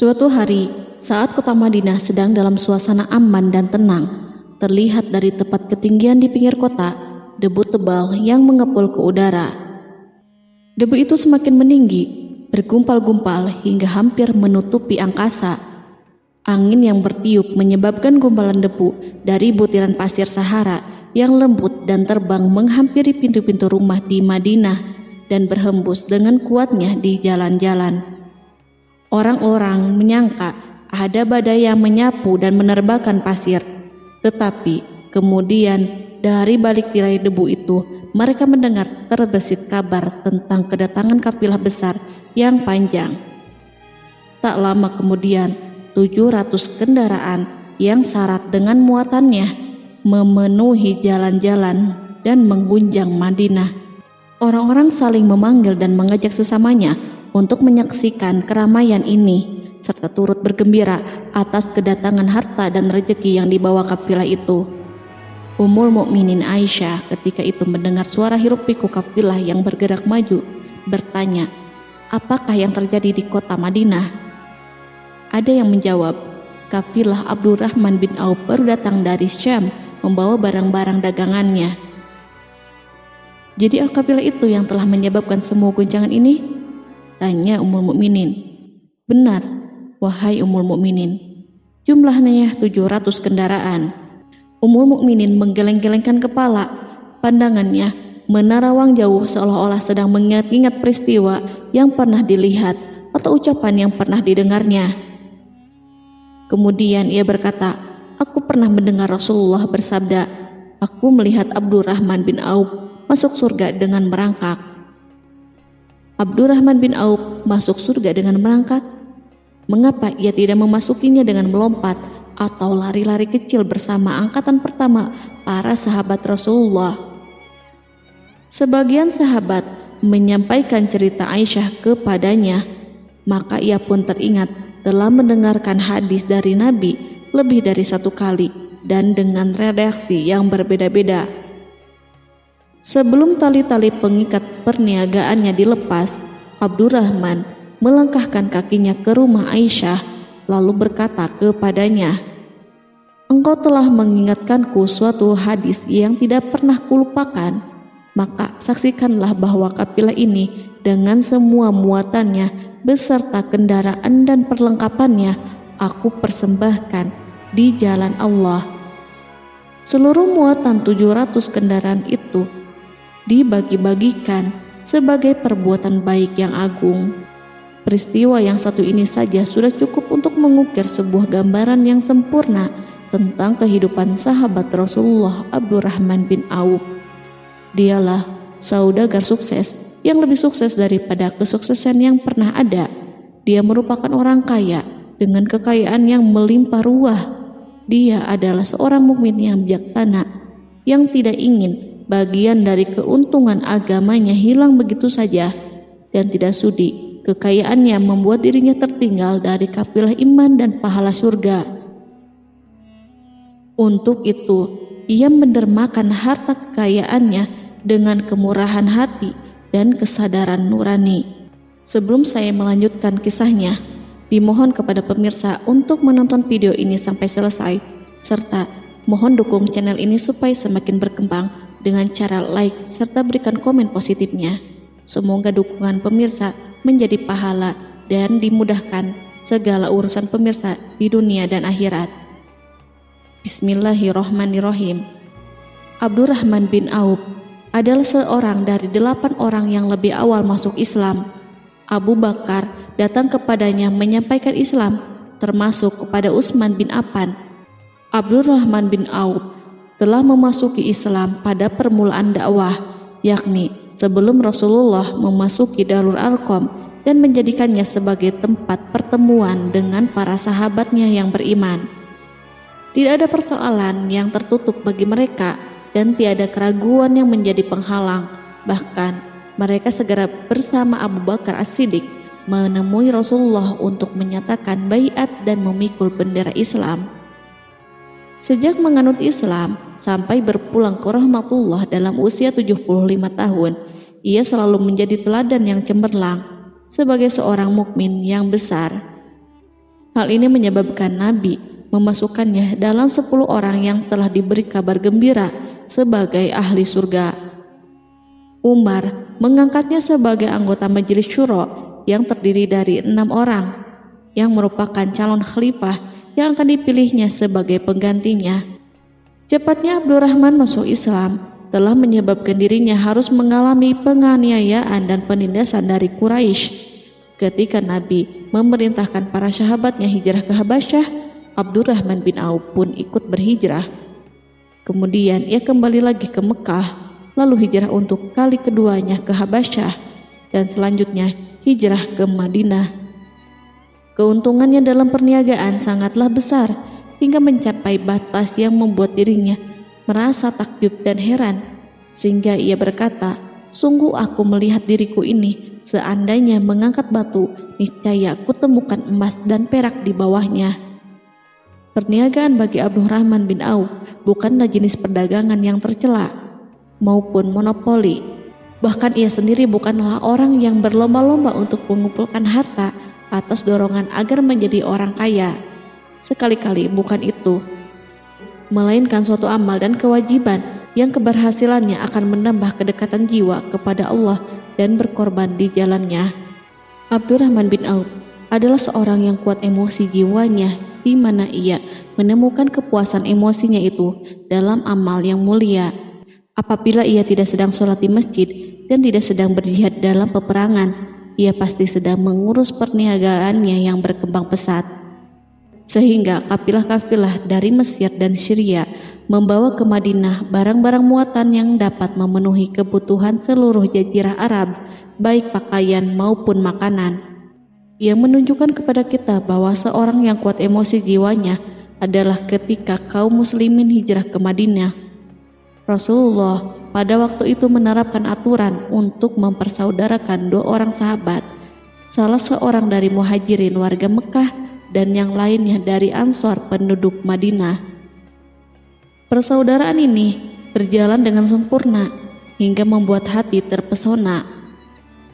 Suatu hari, saat kota Madinah sedang dalam suasana aman dan tenang, terlihat dari tepat ketinggian di pinggir kota, debu tebal yang mengepul ke udara. Debu itu semakin meninggi, bergumpal-gumpal hingga hampir menutupi angkasa. Angin yang bertiup menyebabkan gumpalan debu dari butiran pasir Sahara yang lembut dan terbang menghampiri pintu-pintu rumah di Madinah dan berhembus dengan kuatnya di jalan-jalan. Orang-orang menyangka ada badai yang menyapu dan menerbangkan pasir, tetapi kemudian dari balik tirai debu itu mereka mendengar terbesit kabar tentang kedatangan kafilah besar yang panjang. Tak lama kemudian 700 kendaraan yang syarat dengan muatannya memenuhi jalan-jalan dan mengguncang Madinah. Orang-orang saling memanggil dan mengajak sesamanya untuk menyaksikan keramaian ini, serta turut bergembira atas kedatangan harta dan rezeki yang dibawa kafilah itu. Ummul Mukminin Aisyah ketika itu mendengar suara hiruk-pikuk kafilah yang bergerak maju, bertanya, apakah yang terjadi di kota Madinah? Ada yang menjawab, kafilah Abdurrahman bin Auf baru datang dari Syam membawa barang-barang dagangannya. Jadi kafilah itu yang telah menyebabkan semua guncangan ini? Tanya Ummul Mukminin. Benar, wahai Ummul Mukminin. Jumlahnya 700 kendaraan. Ummul Mukminin menggeleng-gelengkan kepala. Pandangannya menerawang jauh seolah-olah sedang mengingat-ingat peristiwa yang pernah dilihat atau ucapan yang pernah didengarnya. Kemudian ia berkata, aku pernah mendengar Rasulullah bersabda, aku melihat Abdurrahman bin Auf masuk surga dengan merangkak. Abdurrahman bin Auf masuk surga dengan merangkak? Mengapa ia tidak memasukinya dengan melompat atau lari-lari kecil bersama angkatan pertama para sahabat Rasulullah? Sebagian sahabat menyampaikan cerita Aisyah kepadanya, maka ia pun teringat telah mendengarkan hadis dari Nabi lebih dari satu kali dan dengan redaksi yang berbeda-beda. Sebelum tali-tali pengikat perniagaannya dilepas, Abdurrahman melangkahkan kakinya ke rumah Aisyah lalu berkata kepadanya, engkau telah mengingatkanku suatu hadis yang tidak pernah kulupakan, maka saksikanlah bahwa kafilah ini dengan semua muatannya beserta kendaraan dan perlengkapannya aku persembahkan di jalan Allah. Seluruh muatan 700 kendaraan itu dibagi-bagikan sebagai perbuatan baik yang agung. Peristiwa yang satu ini saja sudah cukup untuk mengukir sebuah gambaran yang sempurna tentang kehidupan sahabat Rasulullah Abdurrahman bin Auf. Dialah saudagar sukses yang lebih sukses daripada kesuksesan yang pernah ada. Dia merupakan orang kaya dengan kekayaan yang melimpah ruah. Dia adalah seorang mukmin yang bijaksana yang tidak ingin bagian dari keuntungan agamanya hilang begitu saja dan tidak sudi kekayaannya membuat dirinya tertinggal dari kafilah iman dan pahala surga. Untuk itu, ia mendermakan harta kekayaannya dengan kemurahan hati dan kesadaran nurani. Sebelum saya melanjutkan kisahnya, dimohon kepada pemirsa untuk menonton video ini sampai selesai, serta mohon dukung channel ini supaya semakin berkembang dengan cara like serta berikan komen positifnya. Semoga dukungan pemirsa menjadi pahala dan dimudahkan segala urusan pemirsa di dunia dan akhirat. Bismillahirrohmanirrohim. Abdurrahman bin Auf adalah seorang dari 8 orang yang lebih awal masuk Islam. Abu Bakar datang kepadanya menyampaikan Islam, termasuk kepada Utsman bin Affan. Abdurrahman bin Auf telah memasuki Islam pada permulaan dakwah, yakni sebelum Rasulullah memasuki Darul Arqam dan menjadikannya sebagai tempat pertemuan dengan para sahabatnya yang beriman. Tidak ada persoalan yang tertutup bagi mereka dan tiada keraguan yang menjadi penghalang. Bahkan mereka segera bersama Abu Bakar As-Siddiq menemui Rasulullah untuk menyatakan baiat dan memikul bendera Islam. Sejak menganut Islam sampai berpulang ke rahmatullah dalam usia 75 tahun, ia selalu menjadi teladan yang cemerlang sebagai seorang mukmin yang besar. Hal ini menyebabkan Nabi memasukkannya dalam 10 orang yang telah diberi kabar gembira sebagai ahli surga. Umar mengangkatnya sebagai anggota majelis syuro yang terdiri dari 6 orang yang merupakan calon khalifah yang akan dipilihnya sebagai penggantinya. Cepatnya Abdurrahman masuk Islam telah menyebabkan dirinya harus mengalami penganiayaan dan penindasan dari Quraisy. Ketika Nabi memerintahkan para sahabatnya hijrah ke Habasyah, Abdurrahman bin Auf pun ikut berhijrah. Kemudian ia kembali lagi ke Mekah, lalu hijrah untuk kali keduanya ke Habasyah, dan selanjutnya hijrah ke Madinah. Keuntungannya dalam perniagaan sangatlah besar, hingga mencapai batas yang membuat dirinya merasa takjub dan heran, sehingga ia berkata, "Sungguh aku melihat diriku ini, seandainya mengangkat batu, niscaya aku temukan emas dan perak di bawahnya." Perniagaan bagi Abdurrahman bin Auf bukanlah jenis perdagangan yang tercela maupun monopoli. Bahkan ia sendiri bukanlah orang yang berlomba-lomba untuk mengumpulkan harta atas dorongan agar menjadi orang kaya. Sekali-kali bukan itu, melainkan suatu amal dan kewajiban yang keberhasilannya akan menambah kedekatan jiwa kepada Allah dan berkorban di jalannya. Abdurrahman bin Auf adalah seorang yang kuat emosi jiwanya, di mana ia menemukan kepuasan emosinya itu dalam amal yang mulia. Apabila ia tidak sedang sholat di masjid dan tidak sedang berjihad dalam peperangan, ia pasti sedang mengurus perniagaannya yang berkembang pesat. Sehingga kafilah-kafilah dari Mesir dan Syria membawa ke Madinah barang-barang muatan yang dapat memenuhi kebutuhan seluruh jazirah Arab, baik pakaian maupun makanan. Yang menunjukkan kepada kita bahwa seorang yang kuat emosi jiwanya adalah ketika kaum muslimin hijrah ke Madinah. Rasulullah pada waktu itu menerapkan aturan untuk mempersaudarakan 2 orang sahabat, salah seorang dari muhajirin warga Mekah dan yang lainnya dari Ansor penduduk Madinah. Persaudaraan ini berjalan dengan sempurna hingga membuat hati terpesona.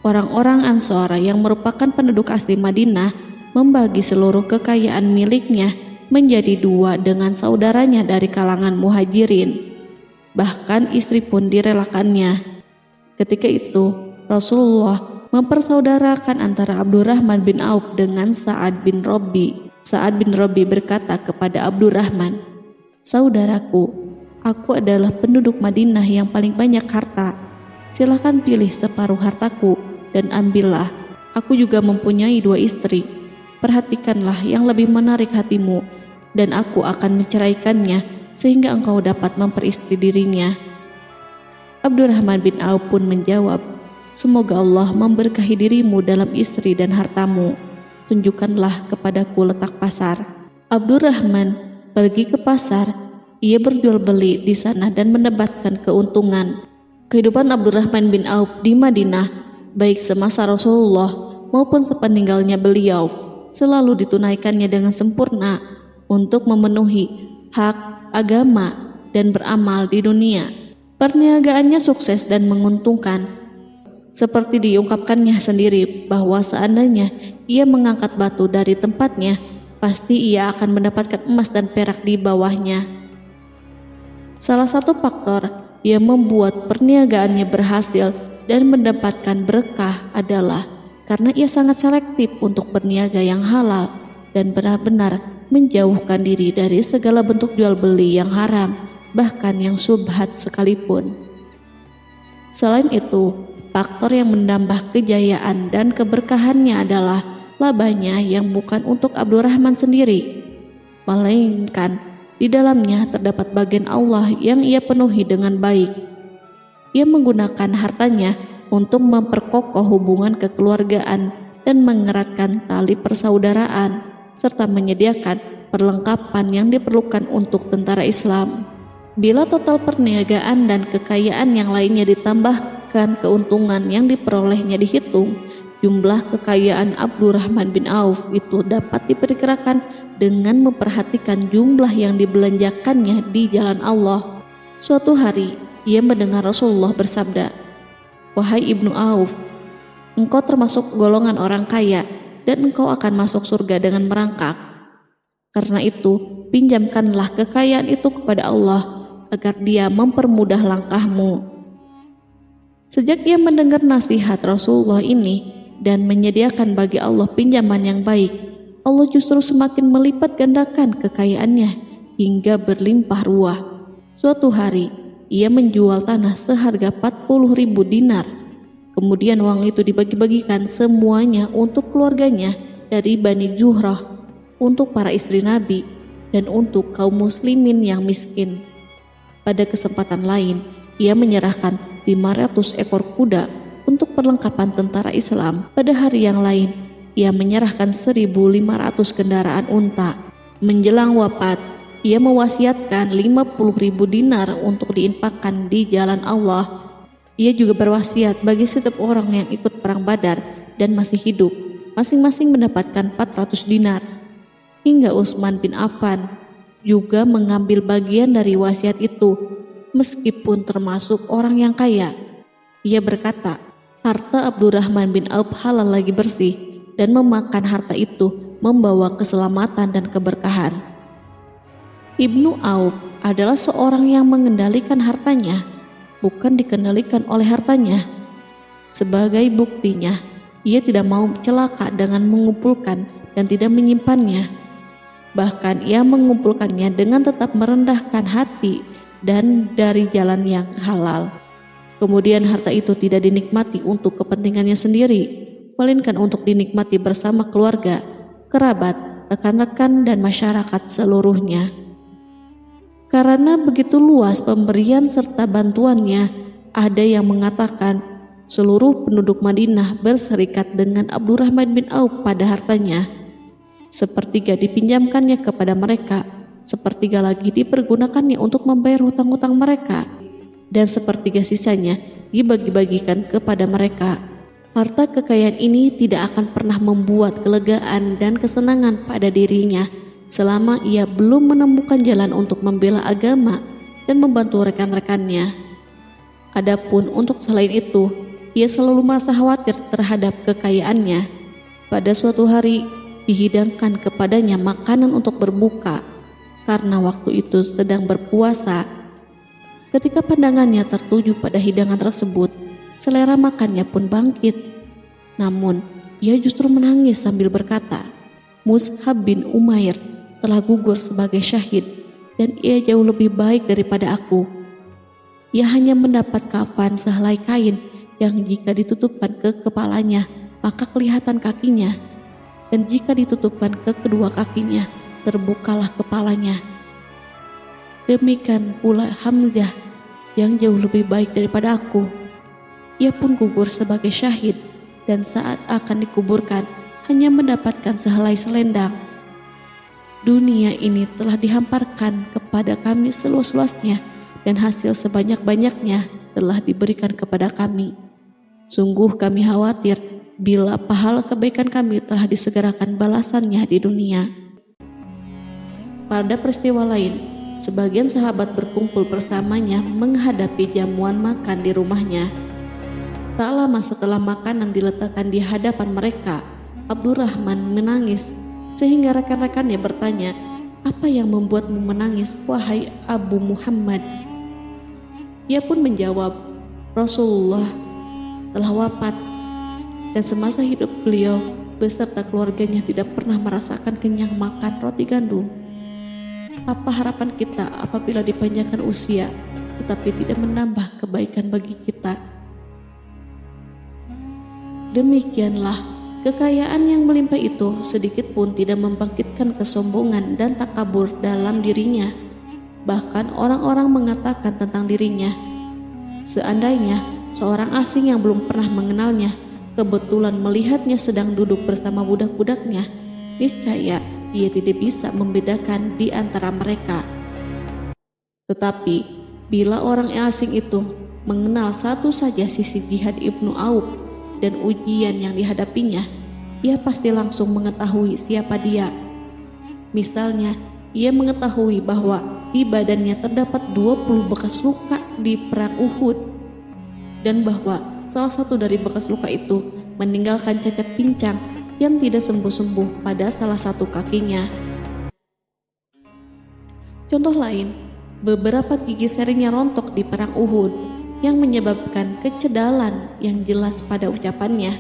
Orang-orang Ansor yang merupakan penduduk asli Madinah membagi seluruh kekayaan miliknya menjadi 2 dengan saudaranya dari kalangan muhajirin. Bahkan istri pun direlakannya. Ketika itu Rasulullah mempersaudarakan antara Abdurrahman bin Auf dengan Sa'ad bin Rabi. Sa'ad bin Rabi berkata kepada Abdurrahman, "Saudaraku, aku adalah penduduk Madinah yang paling banyak harta. Silahkan pilih separuh hartaku dan ambillah. Aku juga mempunyai 2 istri. Perhatikanlah yang lebih menarik hatimu, dan aku akan menceraikannya sehingga engkau dapat memperistri dirinya." Abdurrahman bin Auf pun menjawab, "Semoga Allah memberkahi dirimu dalam istri dan hartamu. Tunjukkanlah kepadaku letak pasar." Abdurrahman pergi ke pasar. Ia berjual beli di sana dan mendapatkan keuntungan. Kehidupan Abdurrahman bin Auf di Madinah, baik semasa Rasulullah maupun sepeninggalnya beliau, selalu ditunaikannya dengan sempurna untuk memenuhi hak agama dan beramal di dunia. Perniagaannya sukses dan menguntungkan. Seperti diungkapkannya sendiri bahwa seandainya ia mengangkat batu dari tempatnya, pasti ia akan mendapatkan emas dan perak di bawahnya. Salah satu faktor yang membuat perniagaannya berhasil dan mendapatkan berkah adalah karena ia sangat selektif untuk berniaga yang halal dan benar-benar menjauhkan diri dari segala bentuk jual beli yang haram, bahkan yang syubhat sekalipun. Selain itu, faktor yang menambah kejayaan dan keberkahannya adalah labanya yang bukan untuk Abdurrahman sendiri, melainkan di dalamnya terdapat bagian Allah yang ia penuhi dengan baik. Ia menggunakan hartanya untuk memperkokoh hubungan kekeluargaan dan mengeratkan tali persaudaraan, serta menyediakan perlengkapan yang diperlukan untuk tentara Islam. Bila total perniagaan dan kekayaan yang lainnya ditambahkan keuntungan yang diperolehnya dihitung, jumlah kekayaan Abdurrahman bin Auf itu dapat diperkirakan dengan memperhatikan jumlah yang dibelanjakannya di jalan Allah. Suatu hari, ia mendengar Rasulullah bersabda, "Wahai Ibnu Auf, engkau termasuk golongan orang kaya dan engkau akan masuk surga dengan merangkak." Karena itu, pinjamkanlah kekayaan itu kepada Allah agar Dia mempermudah langkahmu." Sejak ia mendengar nasihat Rasulullah ini dan menyediakan bagi Allah pinjaman yang baik, Allah justru semakin melipat gandakan kekayaannya hingga berlimpah ruah. Suatu hari, ia menjual tanah seharga 40.000 dinar. Kemudian uang itu dibagi-bagikan semuanya untuk keluarganya dari Bani Zuhrah, untuk para istri Nabi, dan untuk kaum muslimin yang miskin. Pada kesempatan lain, ia menyerahkan 500 ekor kuda untuk perlengkapan tentara Islam. Pada hari yang lain, ia menyerahkan 1.500 kendaraan unta. Menjelang wafat, ia mewasiatkan 50.000 dinar untuk diinfakkan di jalan Allah. Ia juga berwasiat bagi setiap orang yang ikut perang Badar dan masih hidup, masing-masing mendapatkan 400 dinar. Hingga Utsman bin Affan juga mengambil bagian dari wasiat itu, meskipun termasuk orang yang kaya. Ia berkata, harta Abdurrahman bin Auf halal lagi bersih, dan memakan harta itu membawa keselamatan dan keberkahan. Ibnu Auf adalah seorang yang mengendalikan hartanya, bukan dikendalikan oleh hartanya. Sebagai buktinya, ia tidak mau celaka dengan mengumpulkan dan tidak menyimpannya. Bahkan ia mengumpulkannya dengan tetap merendahkan hati dan dari jalan yang halal. Kemudian harta itu tidak dinikmati untuk kepentingannya sendiri, melainkan untuk dinikmati bersama keluarga, kerabat, rekan-rekan, dan masyarakat seluruhnya. Karena begitu luas pemberian serta bantuannya, ada yang mengatakan seluruh penduduk Madinah berserikat dengan Abdurrahman bin Auf pada hartanya. Sepertiga dipinjamkannya kepada mereka, sepertiga lagi dipergunakannya untuk membayar hutang-hutang mereka, dan sepertiga sisanya dibagi-bagikan kepada mereka. Harta kekayaan ini tidak akan pernah membuat kelegaan dan kesenangan pada dirinya selama ia belum menemukan jalan untuk membela agama dan membantu rekan-rekannya. Adapun untuk selain itu, ia selalu merasa khawatir terhadap kekayaannya. Pada suatu hari, dihidangkan kepadanya makanan untuk berbuka karena waktu itu sedang berpuasa. Ketika pandangannya tertuju pada hidangan tersebut, selera makannya pun bangkit. Namun, ia justru menangis sambil berkata, "Mus'hab bin Umair telah gugur sebagai syahid dan ia jauh lebih baik daripada aku. Ia hanya mendapat kafan sehelai kain yang jika ditutupkan ke kepalanya, maka kelihatan kakinya, dan jika ditutupkan ke kedua kakinya, terbukalah kepalanya. Demikian pula Hamzah yang jauh lebih baik daripada aku. Ia pun gugur sebagai syahid, dan saat akan dikuburkan hanya mendapatkan sehelai selendang. Dunia ini telah dihamparkan kepada kami seluas-luasnya, dan hasil sebanyak-banyaknya telah diberikan kepada kami. Sungguh kami khawatir bila pahala kebaikan kami telah disegerakan balasannya di dunia." Pada peristiwa lain, sebagian sahabat berkumpul bersamanya menghadapi jamuan makan di rumahnya. Tak lama setelah makanan diletakkan di hadapan mereka, Abdurrahman menangis sehingga rekan-rekannya bertanya, "Apa yang membuatmu menangis, wahai Abu Muhammad?" Ia pun menjawab, "Rasulullah telah wafat, dan semasa hidup beliau beserta keluarganya tidak pernah merasakan kenyang makan roti gandum. Apa harapan kita apabila dipanjangkan usia tetapi tidak menambah kebaikan bagi kita?" Demikianlah, kekayaan yang melimpah itu sedikit pun tidak membangkitkan kesombongan dan takabur dalam dirinya. Bahkan orang-orang mengatakan tentang dirinya, seandainya seorang asing yang belum pernah mengenalnya kebetulan melihatnya sedang duduk bersama budak-budaknya, niscaya ia tidak bisa membedakan di antara mereka. Tetapi bila orang asing itu mengenal satu saja sisi jihad Ibnu Auf dan ujian yang dihadapinya, ia pasti langsung mengetahui siapa dia. Misalnya, ia mengetahui bahwa di badannya terdapat 20 bekas luka di perang Uhud, dan bahwa salah satu dari bekas luka itu meninggalkan cacat pincang yang tidak sembuh-sembuh pada salah satu kakinya. Contoh lain, beberapa gigi serinya rontok di perang Uhud yang menyebabkan kecedalan yang jelas pada ucapannya.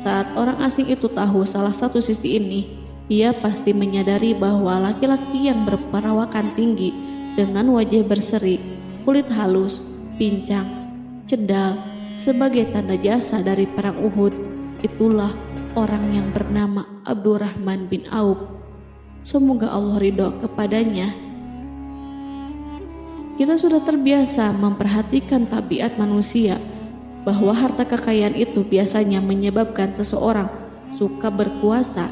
Saat orang asing itu tahu salah satu sisi ini, ia pasti menyadari bahwa laki-laki yang berperawakan tinggi dengan wajah berseri, kulit halus, pincang, cedal sebagai tanda jasa dari perang Uhud, itulah orang yang bernama Abdurrahman bin Auf. Semoga Allah ridho kepadanya. Kita sudah terbiasa memperhatikan tabiat manusia, bahwa harta kekayaan itu biasanya menyebabkan seseorang suka berkuasa.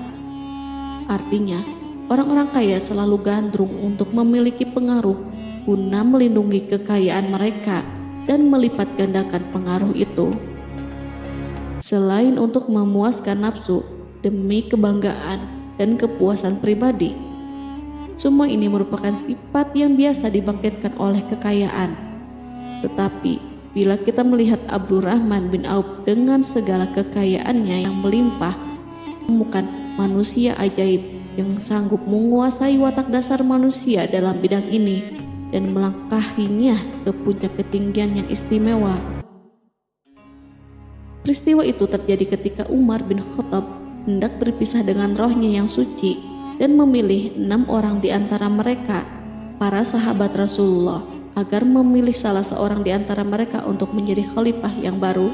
Artinya, orang-orang kaya selalu gandrung untuk memiliki pengaruh guna melindungi kekayaan mereka dan melipat gandakan pengaruh itu. Selain untuk memuaskan nafsu demi kebanggaan dan kepuasan pribadi, semua ini merupakan sifat yang biasa dibangkitkan oleh kekayaan. Tetapi bila kita melihat Abdurrahman bin Auf dengan segala kekayaannya yang melimpah, menemukan manusia ajaib yang sanggup menguasai watak dasar manusia dalam bidang ini dan melangkahinya ke puncak ketinggian yang istimewa. Peristiwa itu terjadi ketika Umar bin Khattab hendak berpisah dengan rohnya yang suci dan memilih 6 orang di antara mereka, para sahabat Rasulullah, agar memilih salah seorang di antara mereka untuk menjadi khalifah yang baru.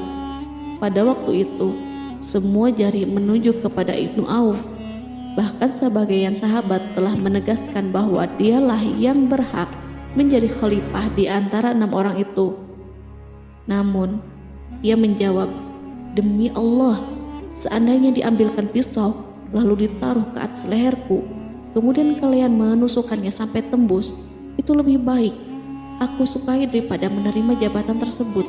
Pada waktu itu, semua jari menunjuk kepada Ibnu Auf. Bahkan sebagian sahabat telah menegaskan bahwa dialah yang berhak menjadi khalifah di antara 6 orang itu. Namun, ia menjawab, "Demi Allah, seandainya diambilkan pisau lalu ditaruh ke atas leherku, kemudian kalian menusukkannya sampai tembus, itu lebih baik aku sukai daripada menerima jabatan tersebut."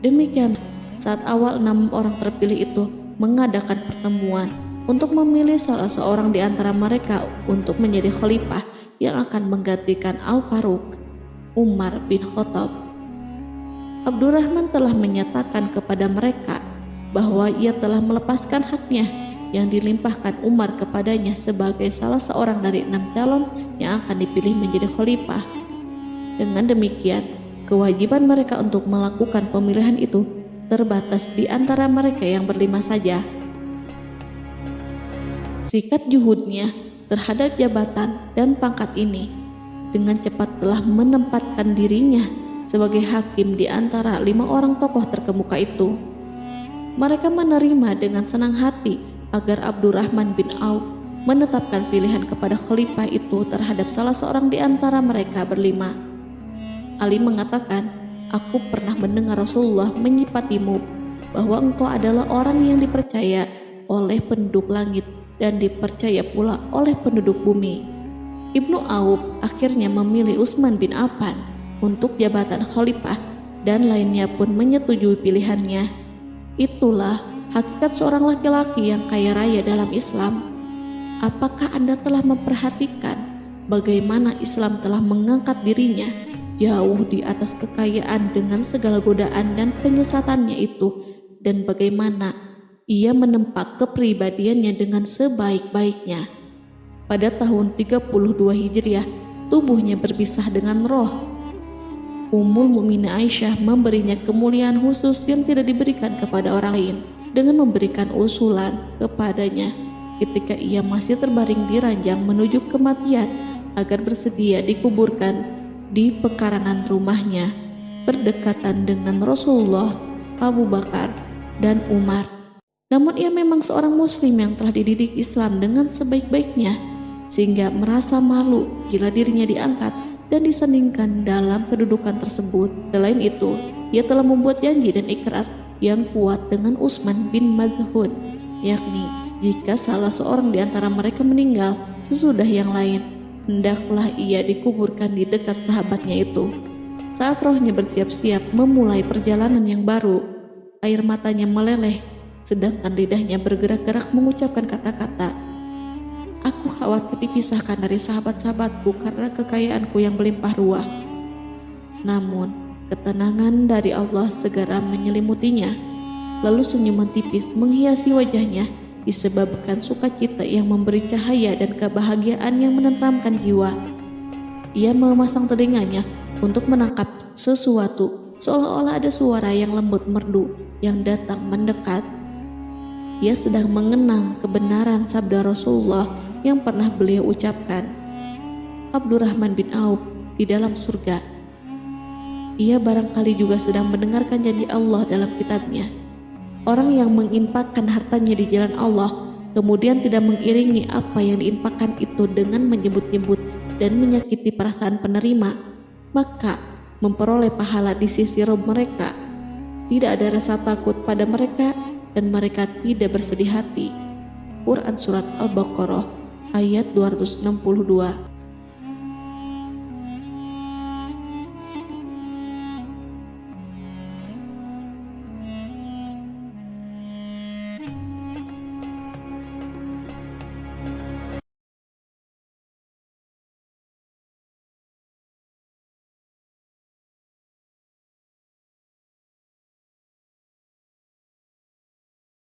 Demikian, saat awal 6 orang terpilih itu mengadakan pertemuan untuk memilih salah seorang di antara mereka untuk menjadi khalifah yang akan menggantikan Al-Faruq, Umar bin Khattab, Abdurrahman telah menyatakan kepada mereka bahwa ia telah melepaskan haknya yang dilimpahkan Umar kepadanya sebagai salah seorang dari 6 calon yang akan dipilih menjadi khalifah. Dengan demikian, kewajiban mereka untuk melakukan pemilihan itu terbatas di antara mereka yang berlima saja. Sikat juhudnya terhadap jabatan dan pangkat ini dengan cepat telah menempatkan dirinya sebagai hakim di antara 5 orang tokoh terkemuka itu. Mereka menerima dengan senang hati agar Abdurrahman bin Auf menetapkan pilihan kepada khalifah itu terhadap salah seorang di antara mereka berlima. Ali mengatakan, "Aku pernah mendengar Rasulullah menyifatimu bahwa engkau adalah orang yang dipercaya oleh penduduk langit dan dipercaya pula oleh penduduk bumi." Ibnu Auf akhirnya memilih Utsman bin Affan untuk jabatan khalifah dan lainnya pun menyetujui pilihannya. Itulah hakikat seorang laki-laki yang kaya raya dalam Islam. Apakah Anda telah memperhatikan bagaimana Islam telah mengangkat dirinya jauh di atas kekayaan dengan segala godaan dan penyesatannya itu, dan bagaimana ia menempa kepribadiannya dengan sebaik-baiknya? Pada tahun 32 Hijriah, tubuhnya berpisah dengan roh. Ummul Mukminin Aisyah memberinya kemuliaan khusus yang tidak diberikan kepada orang lain dengan memberikan usulan kepadanya ketika ia masih terbaring di ranjang menuju kematian agar bersedia dikuburkan di pekarangan rumahnya berdekatan dengan Rasulullah, Abu Bakar, dan Umar. Namun ia memang seorang muslim yang telah dididik Islam dengan sebaik-baiknya, sehingga merasa malu bila dirinya diangkat dan disandingkan dalam kedudukan tersebut. Selain itu, ia telah membuat janji dan ikrar yang kuat dengan Utsman bin Maz'un, yakni jika salah seorang di antara mereka meninggal sesudah yang lain, hendaklah ia dikuburkan di dekat sahabatnya itu. Saat rohnya bersiap-siap memulai perjalanan yang baru, air matanya meleleh, sedangkan lidahnya bergerak-gerak mengucapkan kata-kata, "Aku khawatir dipisahkan dari sahabat-sahabatku karena kekayaanku yang melimpah ruah." Namun, ketenangan dari Allah segera menyelimutinya. Lalu senyuman tipis menghiasi wajahnya disebabkan sukacita yang memberi cahaya dan kebahagiaan yang menenteramkan jiwa. Ia memasang telinganya untuk menangkap sesuatu, seolah-olah ada suara yang lembut merdu yang datang mendekat. Ia sedang mengenang kebenaran sabda Rasulullah yang pernah beliau ucapkan, Abdurrahman bin Auf di dalam surga. Ia barangkali juga sedang mendengarkan janji Allah dalam kitabnya. Orang yang menginfakkan hartanya di jalan Allah, kemudian tidak mengiringi apa yang diinfakkan itu dengan menyebut-nyebut dan menyakiti perasaan penerima, maka memperoleh pahala di sisi Rabb mereka. Tidak ada rasa takut pada mereka dan mereka tidak bersedih hati. Quran Surat Al-Baqarah ayat 262.